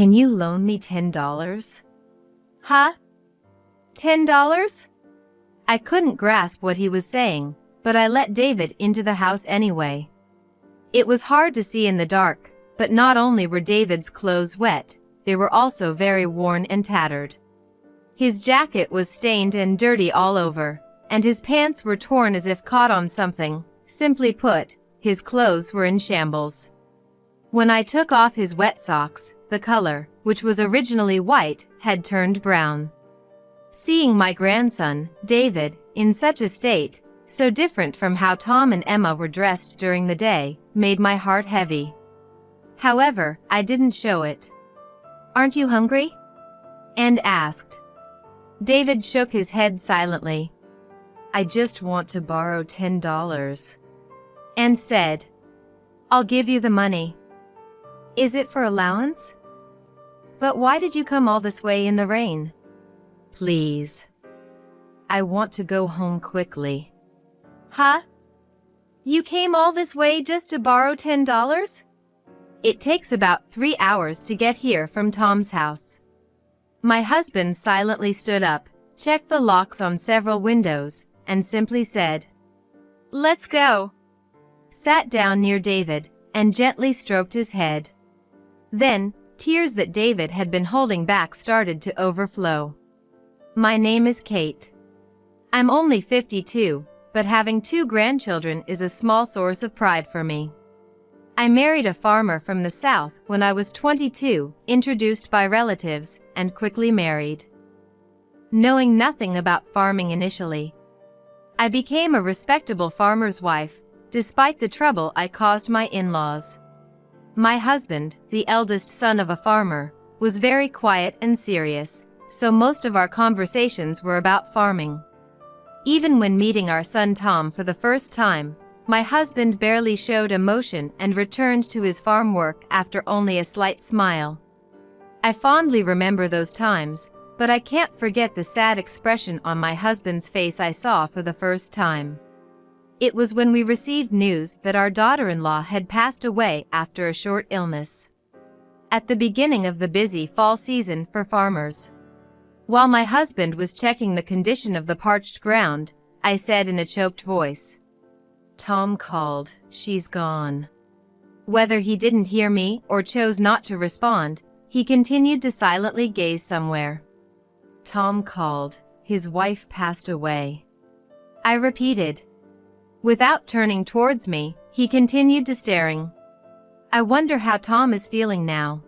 Can you loan me $10? Huh? $10? I couldn't grasp what he was saying, but I let David into the house anyway. It was hard to see in the dark, but not only were David's clothes wet, they were also very worn and tattered. His jacket was stained and dirty all over, and his pants were torn as if caught on something. Simply put, his clothes were in shambles. When I took off his wet socks, the color, which was originally white, had turned brown. Seeing my grandson, David, in such a state, so different from how Tom and Emma were dressed during the day, made my heart heavy. However, I didn't show it. "Aren't you hungry?" Anne asked. David shook his head silently. "I just want to borrow $10. Anne said. "I'll give you the money." "Is it for allowance?" "But why did you come all this way in the rain?" "Please. I want to go home quickly." "Huh? You came all this way just to borrow $10? It takes about 3 hours to get here from Tom's house." My husband silently stood up, checked the locks on several windows, and simply said, "Let's go." Sat down near David, and gently stroked his head. Then, tears that David had been holding back started to overflow. "My name is Kate. I'm only 52, but having 2 grandchildren is a small source of pride for me. I married a farmer from the South when I was 22, introduced by relatives, and quickly married. Knowing nothing about farming initially, I became a respectable farmer's wife, despite the trouble I caused my in-laws. My husband, the eldest son of a farmer, was very quiet and serious, so most of our conversations were about farming. Even when meeting our son Tom for the first time, my husband barely showed emotion and returned to his farm work after only a slight smile. I fondly remember those times, but I can't forget the sad expression on my husband's face I saw for the first time. It was when we received news that our daughter-in-law had passed away after a short illness. At the beginning of the busy fall season for farmers. While my husband was checking the condition of the parched ground, I said in a choked voice, "Tom called, she's gone." Whether he didn't hear me or chose not to respond, he continued to silently gaze somewhere. "Tom called, his wife passed away." I repeated. Without turning towards me, he continued to staring. "I wonder how Tom is feeling now."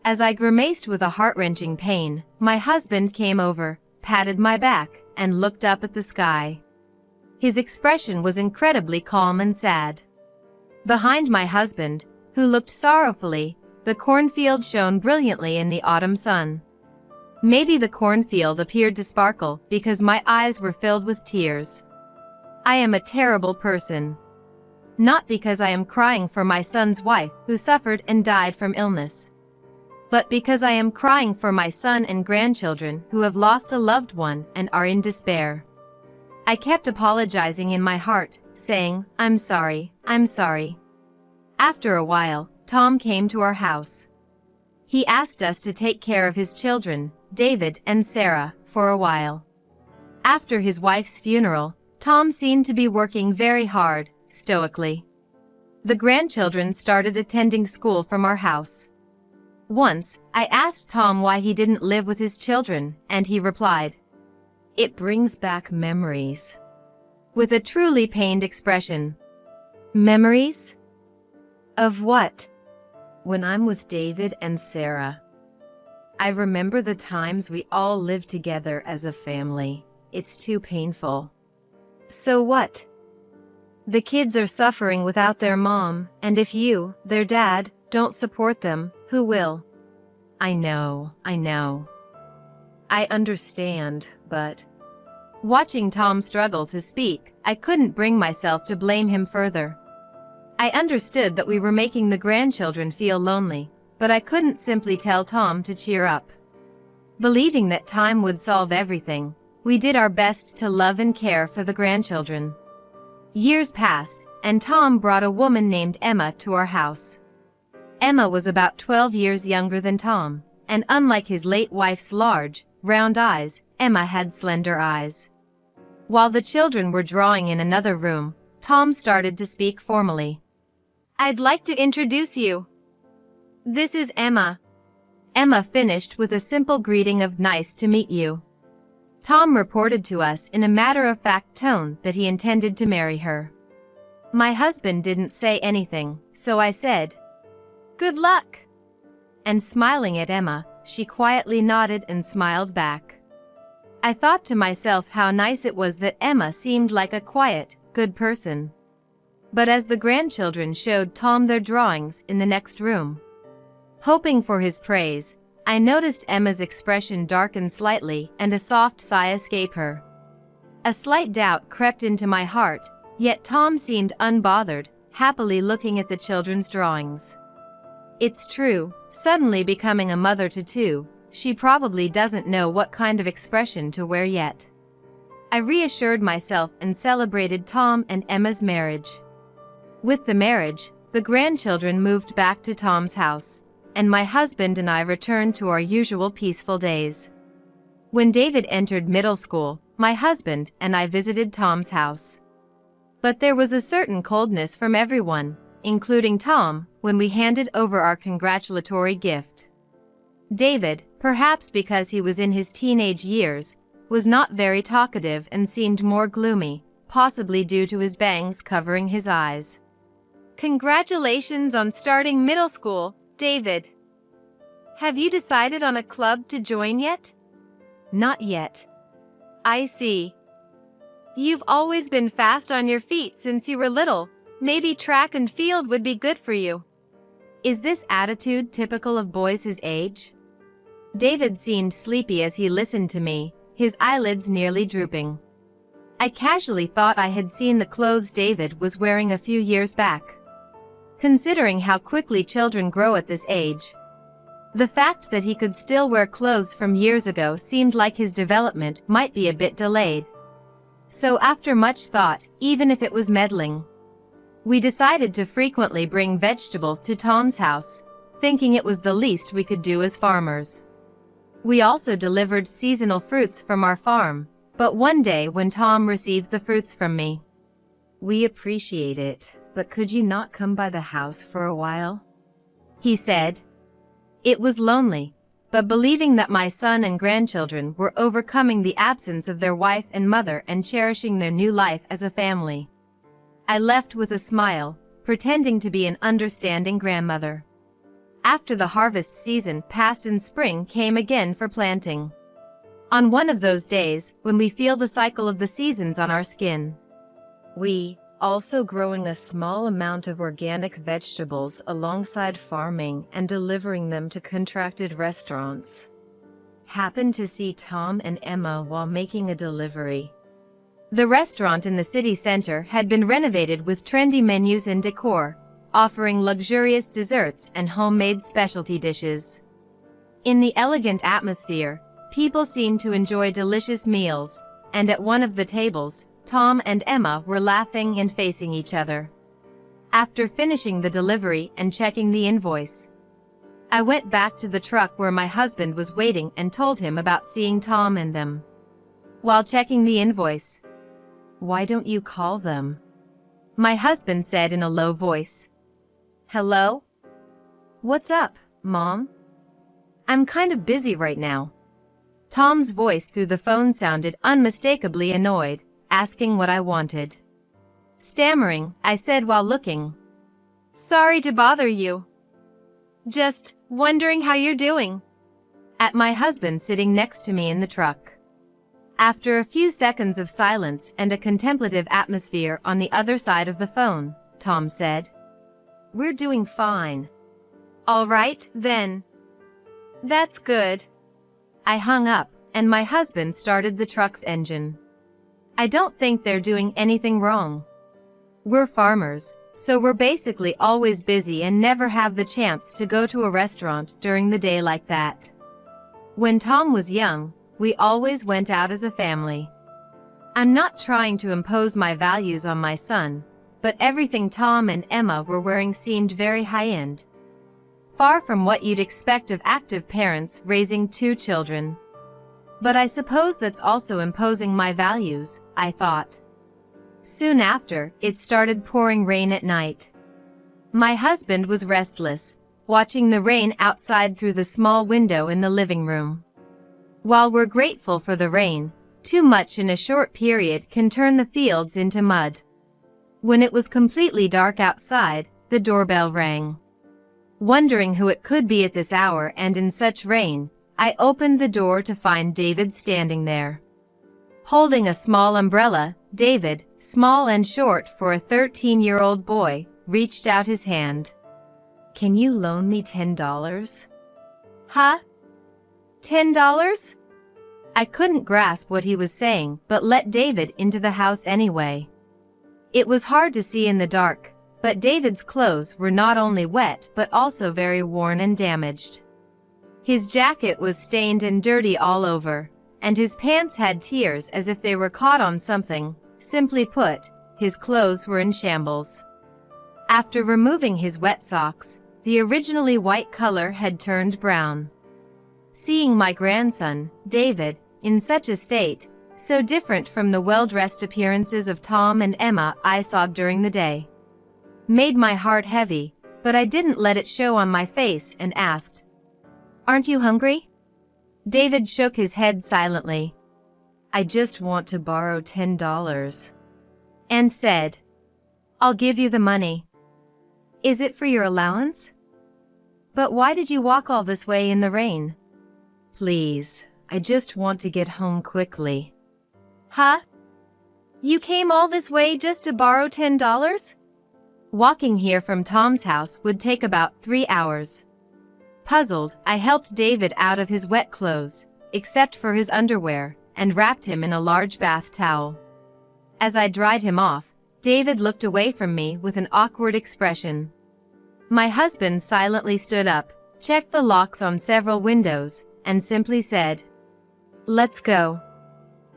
As I grimaced with a heart-wrenching pain, my husband came over, patted my back, and looked up at the sky. His expression was incredibly calm and sad. Behind my husband, who looked sorrowfully, the cornfield shone brilliantly in the autumn sun. Maybe the cornfield appeared to sparkle because my eyes were filled with tears. I am a terrible person. Not because I am crying for my son's wife who suffered and died from illness, but because I am crying for my son and grandchildren who have lost a loved one and are in despair. I kept apologizing in my heart, saying, I'm sorry. After a while, Tom came to our house. He asked us to take care of his children, David and Sarah, for a while. After his wife's funeral, Tom seemed to be working very hard, stoically. The grandchildren started attending school from our house. Once, I asked Tom why he didn't live with his children, and he replied, "It brings back memories," with a truly pained expression. Memories? Of what? When I'm with David and Sarah. I remember the times we all lived together as a family. It's too painful. So what? The kids are suffering without their mom, and if you, their dad, don't support them, who will? I know. I understand, but... Watching Tom struggle to speak, I couldn't bring myself to blame him further. I understood that we were making the grandchildren feel lonely, but I couldn't simply tell Tom to cheer up. Believing that time would solve everything, we did our best to love and care for the grandchildren. Years passed, and Tom brought a woman named Emma to our house. Emma was about 12 years younger than Tom, and unlike his late wife's large, round eyes, Emma had slender eyes. While the children were drawing in another room, Tom started to speak formally. "I'd like to introduce you. This is Emma." Emma finished with a simple greeting of "Nice to meet you." Tom reported to us in a matter-of-fact tone that he intended to marry her. My husband didn't say anything, so I said, "Good luck." And smiling at Emma, she quietly nodded and smiled back. I thought to myself how nice it was that Emma seemed like a quiet, good person. But as the grandchildren showed Tom their drawings in the next room, hoping for his praise, I noticed Emma's expression darken slightly and a soft sigh escape her. A slight doubt crept into my heart, yet Tom seemed unbothered, happily looking at the children's drawings. It's true, suddenly becoming a mother to two, she probably doesn't know what kind of expression to wear yet. I reassured myself and celebrated Tom and Emma's marriage. With the marriage, the grandchildren moved back to Tom's house, and my husband and I returned to our usual peaceful days. When David entered middle school, my husband and I visited Tom's house. But there was a certain coldness from everyone, including Tom, when we handed over our congratulatory gift. David, perhaps because he was in his teenage years, was not very talkative and seemed more gloomy, possibly due to his bangs covering his eyes. "Congratulations on starting middle school, David. Have you decided on a club to join yet?" "Not yet." "I see. You've always been fast on your feet since you were little. Maybe track and field would be good for you." Is this attitude typical of boys his age? David seemed sleepy as he listened to me, his eyelids nearly drooping. I casually thought I had seen the clothes David was wearing a few years back. Considering how quickly children grow at this age, the fact that he could still wear clothes from years ago seemed like his development might be a bit delayed. So after much thought, even if it was meddling, we decided to frequently bring vegetables to Tom's house, thinking it was the least we could do as farmers. We also delivered seasonal fruits from our farm, but one day when Tom received the fruits from me, "We appreciate it, but could you not come by the house for a while?" he said. It was lonely, but believing that my son and grandchildren were overcoming the absence of their wife and mother and cherishing their new life as a family, I left with a smile, pretending to be an understanding grandmother. After the harvest season passed and spring came again for planting. On one of those days, when we feel the cycle of the seasons on our skin, we, also growing a small amount of organic vegetables alongside farming and delivering them to contracted restaurants, happened to see Tom and Emma while making a delivery. The restaurant in the city center had been renovated with trendy menus and decor, offering luxurious desserts and homemade specialty dishes. In the elegant atmosphere, people seemed to enjoy delicious meals, and at one of the tables, Tom and Emma were laughing and facing each other. After finishing the delivery and checking the invoice, I went back to the truck where my husband was waiting and told him about seeing Tom and them. While checking the invoice, "Why don't you call them?" my husband said in a low voice. "Hello? What's up, Mom? I'm kind of busy right now." Tom's voice through the phone sounded unmistakably annoyed, asking what I wanted. Stammering, I said while looking, "Sorry to bother you. Just wondering how you're doing," at my husband sitting next to me in the truck. After a few seconds of silence and a contemplative atmosphere on the other side of the phone, Tom said, "We're doing fine." "All right, then. That's good." I hung up, and my husband started the truck's engine. I don't think they're doing anything wrong. We're farmers, so we're basically always busy and never have the chance to go to a restaurant during the day like that. When Tom was young, we always went out as a family. I'm not trying to impose my values on my son, but everything Tom and Emma were wearing seemed very high-end. far from what you'd expect of active parents raising 2 children. But I suppose that's also imposing my values, I thought. Soon after, it started pouring rain at night. My husband was restless, watching the rain outside through the small window in the living room. While we're grateful for the rain, too much in a short period can turn the fields into mud. When it was completely dark outside, the doorbell rang. Wondering who it could be at this hour and in such rain, I opened the door to find David standing there. Holding a small umbrella, David, small and short for a 13-year-old boy, reached out his hand. "Can you loan me $10? "Huh? $10? I couldn't grasp what he was saying, but let David into the house anyway. It was hard to see in the dark, but David's clothes were not only wet but also very worn and damaged. His jacket was stained and dirty all over, and his pants had tears as if they were caught on something. Simply put, his clothes were in shambles. After removing his wet socks, the originally white color had turned brown. Seeing my grandson, David, in such a state, so different from the well-dressed appearances of Tom and Emma I saw during the day, made my heart heavy, but I didn't let it show on my face and asked, "Aren't you hungry?" David shook his head silently. "I just want to borrow $10. And said, "I'll give you the money." "Is it for your allowance?" "But why did you walk all this way in the rain?" "Please, I just want to get home quickly." "Huh? You came all this way just to borrow $10? Walking here from Tom's house would take about 3 hours. Puzzled, I helped David out of his wet clothes, except for his underwear, and wrapped him in a large bath towel. As I dried him off, David looked away from me with an awkward expression. My husband silently stood up, checked the locks on several windows, and simply said, "Let's go."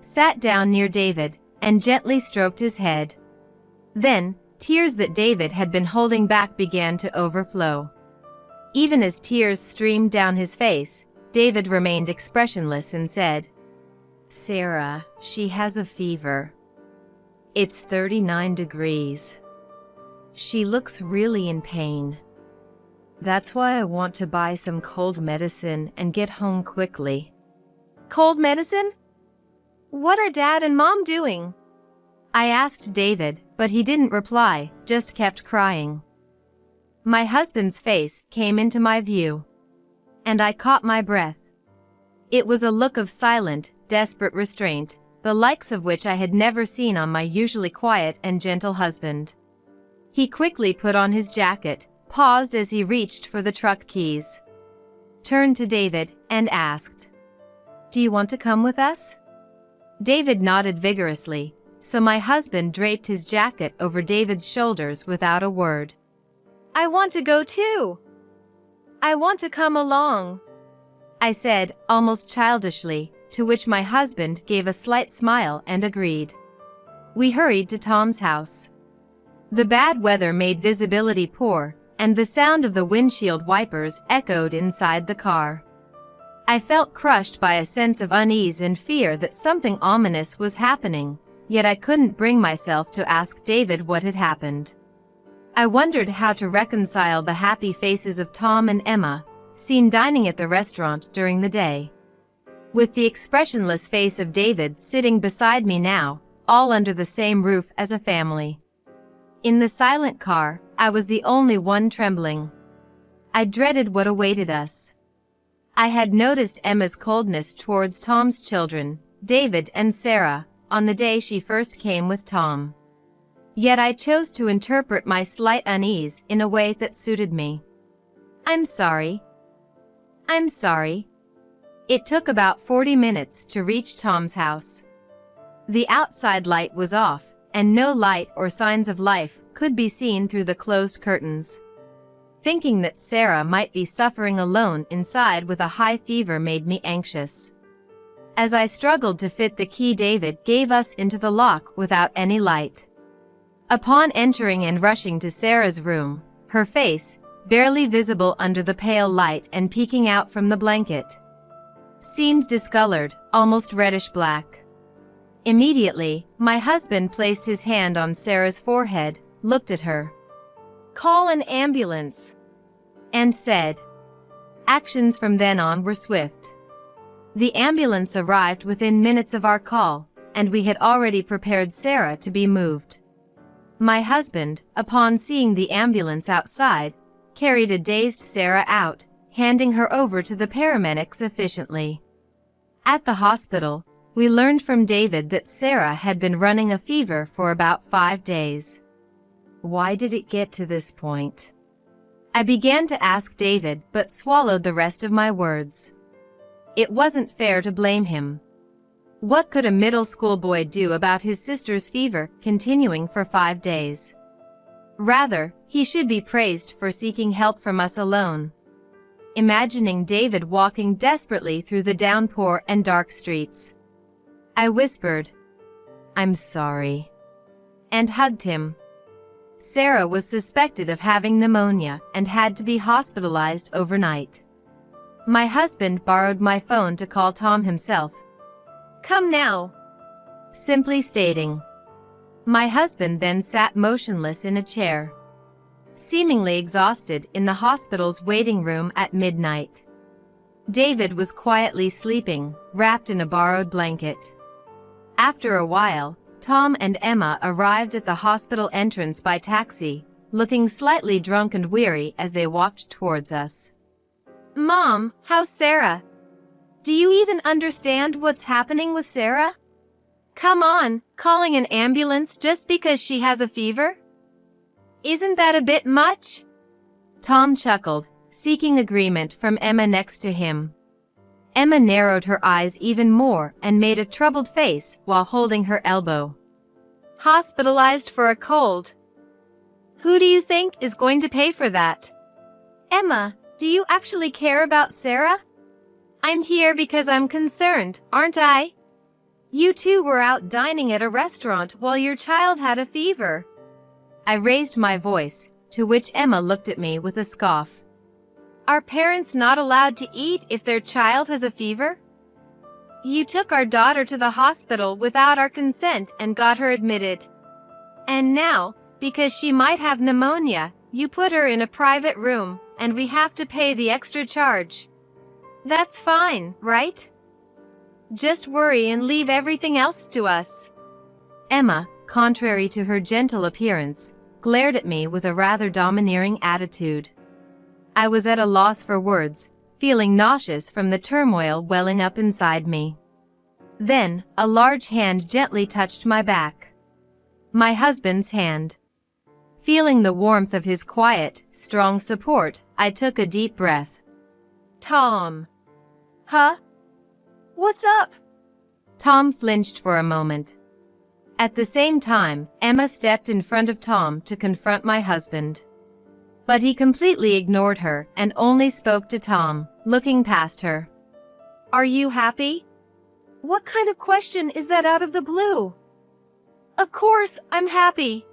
Sat down near David, and gently stroked his head. Then, tears that David had been holding back began to overflow. Even as tears streamed down his face, David remained expressionless and said, "Sarah, she has a fever. It's 39 degrees. She looks really in pain. That's why I want to buy some cold medicine and get home quickly." "Cold medicine? What are Dad and Mom doing?" I asked David, but he didn't reply, just kept crying. My husband's face came into my view, and I caught my breath. It was a look of silent, desperate restraint, the likes of which I had never seen on my usually quiet and gentle husband. He quickly put on his jacket, paused as he reached for the truck keys, turned to David, and asked, "Do you want to come with us?" David nodded vigorously, so my husband draped his jacket over David's shoulders without a word. "I want to go too. I want to come along," I said, almost childishly, to which my husband gave a slight smile and agreed. We hurried to Tom's house. The bad weather made visibility poor, and the sound of the windshield wipers echoed inside the car. I felt crushed by a sense of unease and fear that something ominous was happening, yet I couldn't bring myself to ask David what had happened. I wondered how to reconcile the happy faces of Tom and Emma, seen dining at the restaurant during the day, with the expressionless face of David sitting beside me now, all under the same roof as a family. In the silent car, I was the only one trembling. I dreaded what awaited us. I had noticed Emma's coldness towards Tom's children, David and Sarah, on the day she first came with Tom. Yet I chose to interpret my slight unease in a way that suited me. I'm sorry. It took about 40 minutes to reach Tom's house. The outside light was off, and no light or signs of life could be seen through the closed curtains. Thinking that Sarah might be suffering alone inside with a high fever made me anxious. As I struggled to fit the key, David gave us into the lock without any light. Upon entering and rushing to Sarah's room, her face, barely visible under the pale light and peeking out from the blanket. Seemed discolored, almost reddish-black. Immediately, my husband placed his hand on Sarah's forehead, looked at her. "Call an ambulance," and said. Actions from then on were swift. The ambulance arrived within minutes of our call, and we had already prepared Sarah to be moved. My husband, upon seeing the ambulance outside, carried a dazed Sarah out, handing her over to the paramedics efficiently. At the hospital, we learned from David that Sarah had been running a fever for about 5 days. Why did it get to this point? I began to ask David, but swallowed the rest of my words. It wasn't fair to blame him. What could a middle school boy do about his sister's fever continuing for 5 days? Rather, he should be praised for seeking help from us alone. Imagining David walking desperately through the downpour and dark streets, I whispered, "I'm sorry," and hugged him. Sarah was suspected of having pneumonia and had to be hospitalized overnight. My husband borrowed my phone to call Tom himself. "Come now," simply stating. My husband then sat motionless in a chair, seemingly exhausted in the hospital's waiting room at midnight. David was quietly sleeping, wrapped in a borrowed blanket. After a while, Tom and Emma arrived at the hospital entrance by taxi, looking slightly drunk and weary as they walked towards us. "Mom, how's Sarah? Do you even understand what's happening with Sarah? Come on, calling an ambulance just because she has a fever? Isn't that a bit much?" Tom chuckled, seeking agreement from Emma next to him. Emma narrowed her eyes even more and made a troubled face while holding her elbow. "Hospitalized for a cold. Who do you think is going to pay for that? Emma, do you actually care about Sarah? I'm here because I'm concerned, aren't I? You two were out dining at a restaurant while your child had a fever." I raised my voice, to which Emma looked at me with a scoff. "Are parents not allowed to eat if their child has a fever? You took our daughter to the hospital without our consent and got her admitted. And now, because she might have pneumonia, you put her in a private room, and we have to pay the extra charge. That's fine, right? Just worry and leave everything else to us." Emma, contrary to her gentle appearance, glared at me with a rather domineering attitude. I was at a loss for words, feeling nauseous from the turmoil welling up inside me. Then, a large hand gently touched my back. My husband's hand. Feeling the warmth of his quiet, strong support, I took a deep breath. "Tom." "Huh? What's up?" Tom flinched for a moment. At the same time, Emma stepped in front of Tom to confront my husband. But he completely ignored her and only spoke to Tom, looking past her. "Are you happy? What kind of question is that out of the blue? Of course, I'm happy.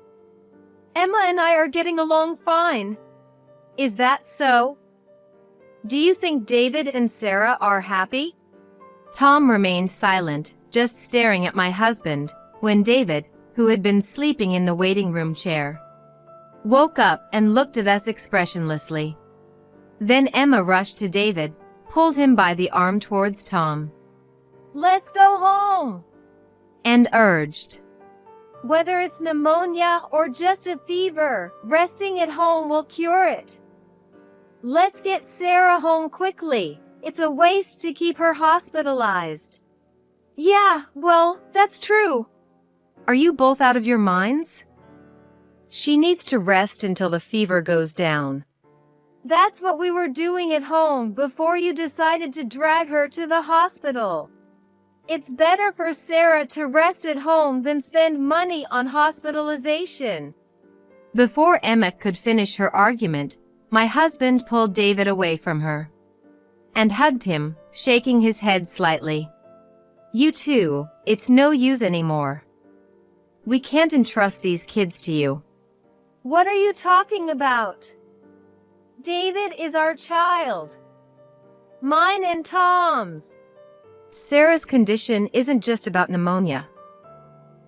Emma and I are getting along fine. Is that so? Do you think David and Sarah are happy?" Tom remained silent, just staring at my husband, when David, who had been sleeping in the waiting room chair, woke up and looked at us expressionlessly. Then Emma rushed to David, pulled him by the arm towards Tom. "Let's go home," and urged. "Whether it's pneumonia or just a fever, resting at home will cure it. Let's get Sarah home quickly. It's a waste to keep her hospitalized." "Yeah, well, that's true." "Are you both out of your minds? She needs to rest until the fever goes down." "That's what we were doing at home before you decided to drag her to the hospital. It's better for Sarah to rest at home than spend money on hospitalization." Before Emma could finish her argument, my husband pulled David away from her and hugged him, shaking his head slightly. "You two, it's no use anymore. We can't entrust these kids to you." "What are you talking about? David is our child. Mine and Tom's. Sarah's condition isn't just about pneumonia.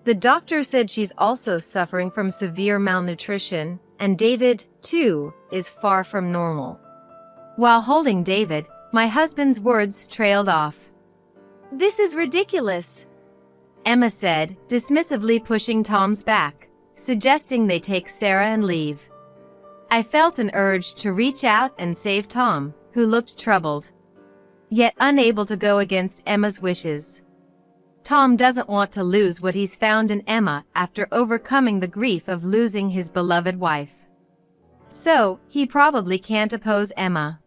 The doctor said she's also suffering from severe malnutrition, and David, too, is far from normal. While holding David, my husband's words trailed off. This is ridiculous, Emma said, dismissively pushing Tom's back, suggesting they take Sarah and leave. I felt an urge to reach out and save Tom, who looked troubled, yet unable to go against Emma's wishes. Tom doesn't want to lose what he's found in Emma after overcoming the grief of losing his beloved wife. So, he probably can't oppose Emma.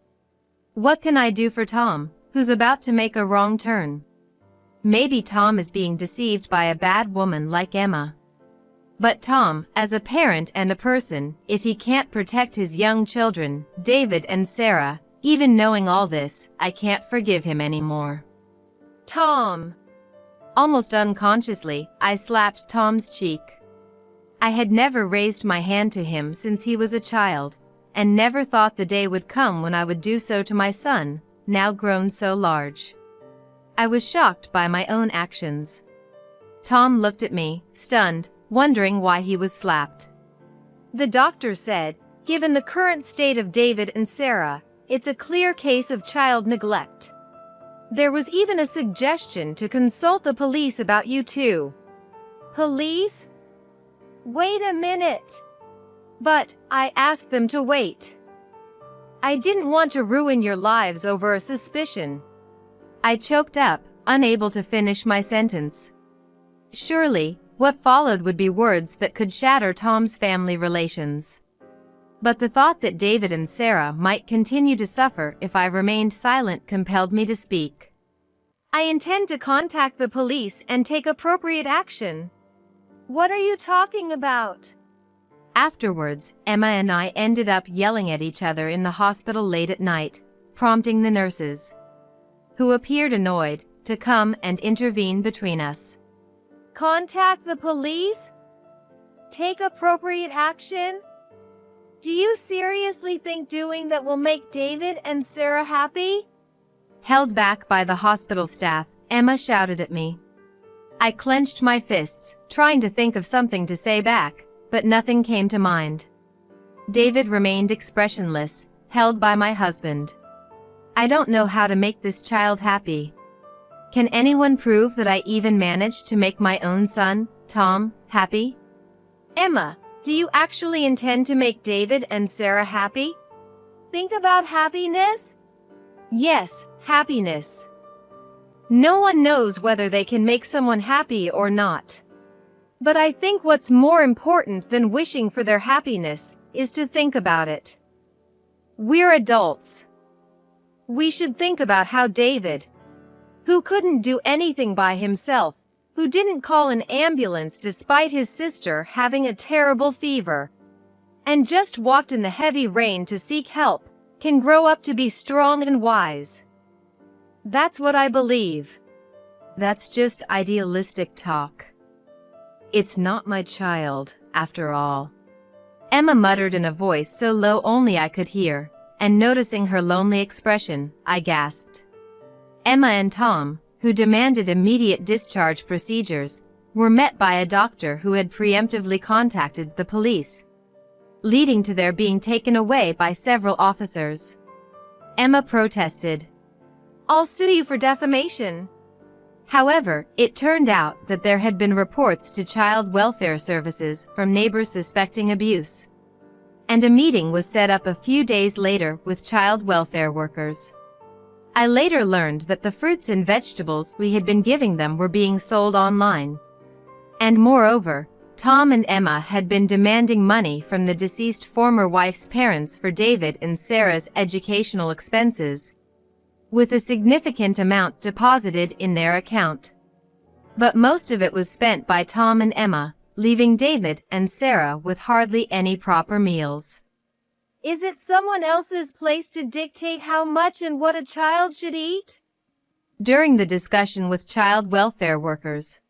What can I do for Tom, who's about to make a wrong turn? Maybe Tom is being deceived by a bad woman like Emma. But Tom, as a parent and a person, if he can't protect his young children, David and Sarah, even knowing all this, I can't forgive him anymore. Tom! Almost unconsciously, I slapped Tom's cheek. I had never raised my hand to him since he was a child, and never thought the day would come when I would do so to my son, now grown so large. I was shocked by my own actions. Tom looked at me, stunned, wondering why he was slapped. The doctor said, given the current state of David and Sarah, it's a clear case of child neglect. There was even a suggestion to consult the police about you two. Police? Wait a minute. But I asked them to wait. I didn't want to ruin your lives over a suspicion. I choked up, unable to finish my sentence. Surely, what followed would be words that could shatter Tom's family relations. But the thought that David and Sarah might continue to suffer if I remained silent compelled me to speak. I intend to contact the police and take appropriate action. What are you talking about? Afterwards, Emma and I ended up yelling at each other in the hospital late at night, prompting the nurses, who appeared annoyed, to come and intervene between us. Contact the police? Take appropriate action? Do you seriously think doing that will make David and Sarah happy? Held back by the hospital staff, Emma shouted at me. I clenched my fists, trying to think of something to say back, but nothing came to mind. David remained expressionless, held by my husband. I don't know how to make this child happy. Can anyone prove that I even managed to make my own son, Tom, happy? Emma, do you actually intend to make David and Sarah happy? Think about happiness? Yes, happiness. No one knows whether they can make someone happy or not. But I think what's more important than wishing for their happiness is to think about it. We're adults. We should think about how David, who couldn't do anything by himself, who didn't call an ambulance despite his sister having a terrible fever, and just walked in the heavy rain to seek help, can grow up to be strong and wise. That's what I believe. That's just idealistic talk. It's not my child, after all. Emma muttered in a voice so low only I could hear, and noticing her lonely expression, I gasped. Emma and Tom, who demanded immediate discharge procedures, were met by a doctor who had preemptively contacted the police, leading to their being taken away by several officers. Emma protested. I'll sue you for defamation. However, it turned out that there had been reports to child welfare services from neighbors suspecting abuse, and a meeting was set up a few days later with child welfare workers. I later learned that the fruits and vegetables we had been giving them were being sold online. And moreover, Tom and Emma had been demanding money from the deceased former wife's parents for David and Sarah's educational expenses, with a significant amount deposited in their account. But most of it was spent by Tom and Emma, leaving David and Sarah with hardly any proper meals. Is it someone else's place to dictate how much and what a child should eat? During the discussion with child welfare workers,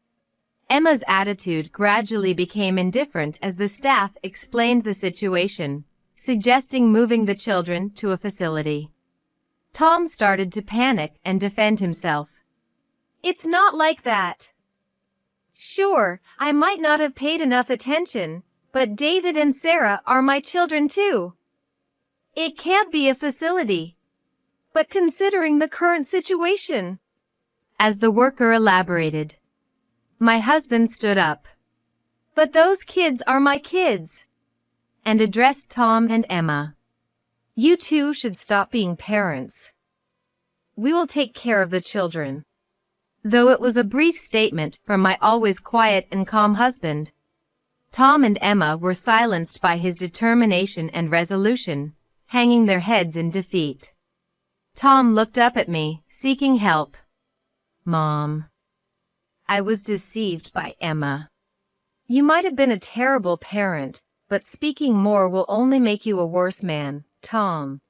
Emma's attitude gradually became indifferent as the staff explained the situation, suggesting moving the children to a facility. Tom started to panic and defend himself. "It's not like that. Sure, I might not have paid enough attention, but David and Sarah are my children too. It can't be a facility. But considering the current situation," as the worker elaborated. My husband stood up. "But those kids are my kids," and addressed Tom and Emma. "You two should stop being parents. We will take care of the children." Though it was a brief statement from my always quiet and calm husband, Tom and Emma were silenced by his determination and resolution, hanging their heads in defeat. Tom looked up at me, seeking help. "Mom." I was deceived by Emma. "You might have been a terrible parent, but speaking more will only make you a worse man, Tom."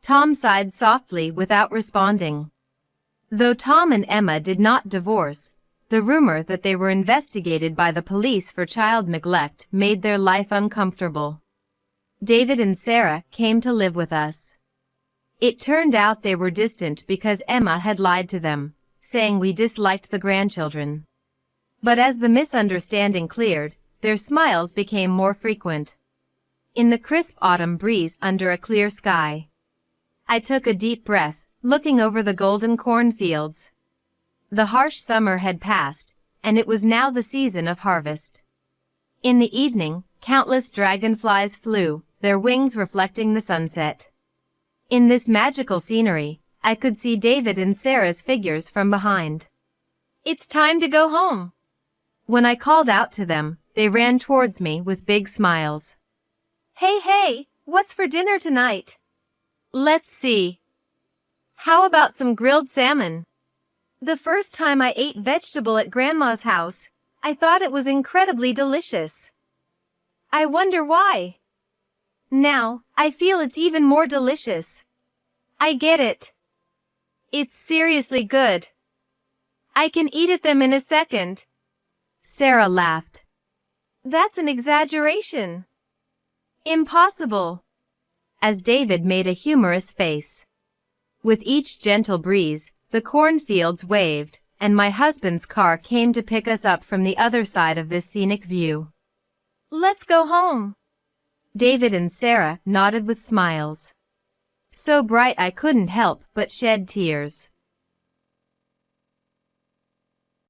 Tom sighed softly without responding. Though Tom and Emma did not divorce, the rumor that they were investigated by the police for child neglect made their life uncomfortable. David and Sarah came to live with us. It turned out they were distant because Emma had lied to them, saying we disliked the grandchildren. But as the misunderstanding cleared, their smiles became more frequent. In the crisp autumn breeze under a clear sky, I took a deep breath, looking over the golden cornfields. The harsh summer had passed, and it was now the season of harvest. In the evening, countless dragonflies flew, their wings reflecting the sunset. In this magical scenery, I could see David and Sarah's figures from behind. "It's time to go home." When I called out to them, they ran towards me with big smiles. Hey, what's for dinner tonight?" "Let's see. How about some grilled salmon?" The first time I ate vegetable at Grandma's house, I thought it was incredibly delicious. I wonder why. Now, I feel it's even more delicious. I get it. It's seriously good. I can eat at them in a second. Sarah laughed. "That's an exaggeration." "Impossible." As David made a humorous face. With each gentle breeze, the cornfields waved, and my husband's car came to pick us up from the other side of this scenic view. "Let's go home." David and Sarah nodded with smiles so bright I couldn't help but shed tears.